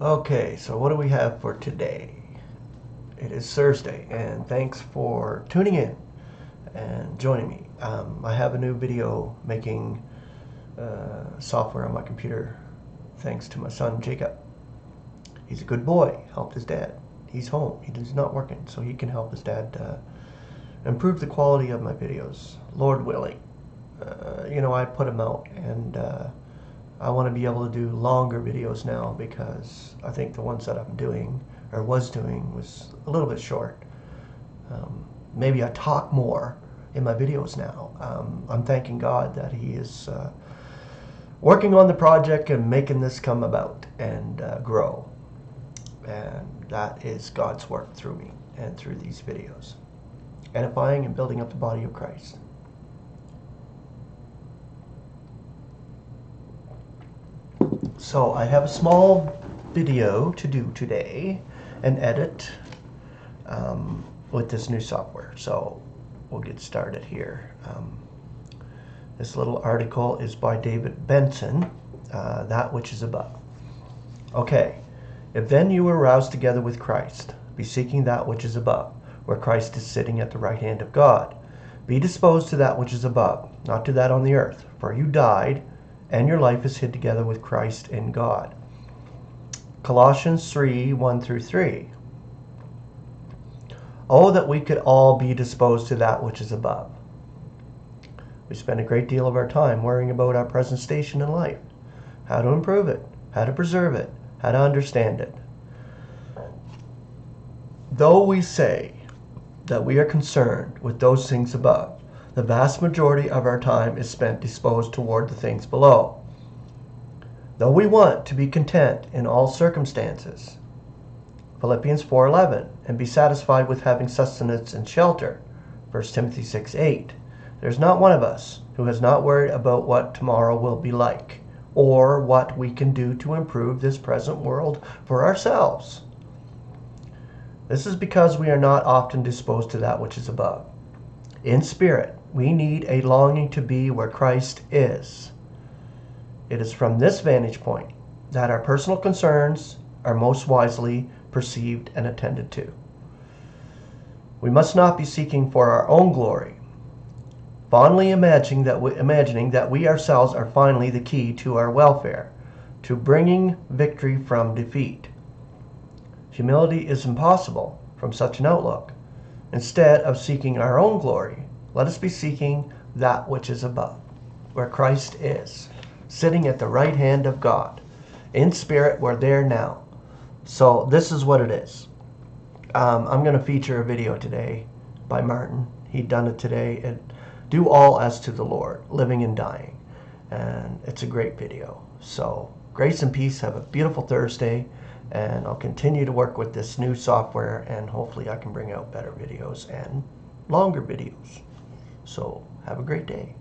Okay, so what do we have for today? It is Thursday, and thanks for tuning in and joining me. I have a new video making software on my computer thanks to my son Jacob. He's a good boy, helped his dad. He's home, he's not working, so he can help his dad improve the quality of my videos, Lord willing. I put them out, and I want to be able to do longer videos now because I think the ones that I'm doing or was doing was a little bit short. Maybe I talk more in my videos now. I'm thanking God that He is working on the project and making this come about and grow. And that is God's work through me and through these videos, edifying and building up the body of Christ. So I have a small video to do today and edit with this new software. So we'll get started here. This little article is by David Benson, That Which Is Above. Okay, if then you were roused together with Christ, be seeking that which is above, where Christ is sitting at the right hand of God. Be disposed to that which is above, not to that on the earth, for you died, and your life is hid together with Christ in God. Colossians 3, 1 through 3. Oh, that we could all be disposed to that which is above. We spend a great deal of our time worrying about our present station in life, how to improve it, how to preserve it, how to understand it. Though we say that we are concerned with those things above, the vast majority of our time is spent disposed toward the things below. Though we want to be content in all circumstances, Philippians 4:11, and be satisfied with having sustenance and shelter, 1 Timothy 6:8, there's not one of us who has not worried about what tomorrow will be like, or what we can do to improve this present world for ourselves. This is because we are not often disposed to that which is above. In spirit, we need a longing to be where Christ is. It is from this vantage point that our personal concerns are most wisely perceived and attended to. We must not be seeking for our own glory, fondly imagining that we ourselves are finally the key to our welfare, to bringing victory from defeat. Humility is impossible from such an outlook. Instead of seeking our own glory, let us be seeking that which is above, where Christ is, sitting at the right hand of God. In spirit, we're there now. So this is what it is. I'm going to feature a video today by Martin. He'd done it today. Do all as to the Lord, living and dying. And it's a great video. So grace and peace. Have a beautiful Thursday. And I'll continue to work with this new software, and hopefully I can bring out better videos and longer videos. So have a great day.